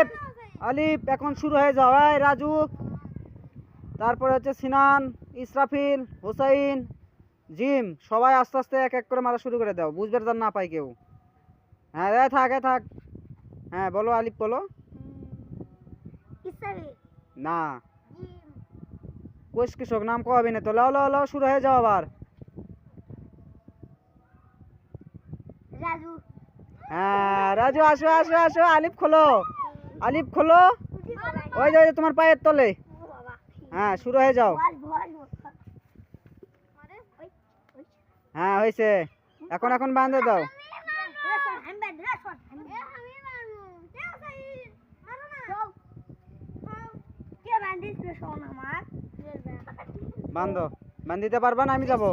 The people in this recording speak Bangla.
আলিফ আলিফ এখন শুরু হয়ে যাও। এই রাজু, তারপরে হচ্ছে সিনান, ইসরাফিল, হুসাইন, জিম, সবাই আস্তে আস্তে এক এক করে মারা শুরু করে দাও, বুঝবার যেন না পাই কেউ। হ্যাঁ থাক থাক। হ্যাঁ বলো আলিফ বলো। না কোষ কৃষক নাম কবে না তো, লাও লাও লাও শুরু হয়ে যাও আবার। হ্যাঁ রাজু আসো আসো আসো, আলিফ খোলো, আলিফ খোলো। ওই যে তোমার পায়ের তলে। হ্যাঁ শুরু হয়ে যাও। হ্যাঁ হয়েছে, এখন এখন বাঁধে দাও। বান্ধো, বান্ধিতে পারবা না, আমি যাবো।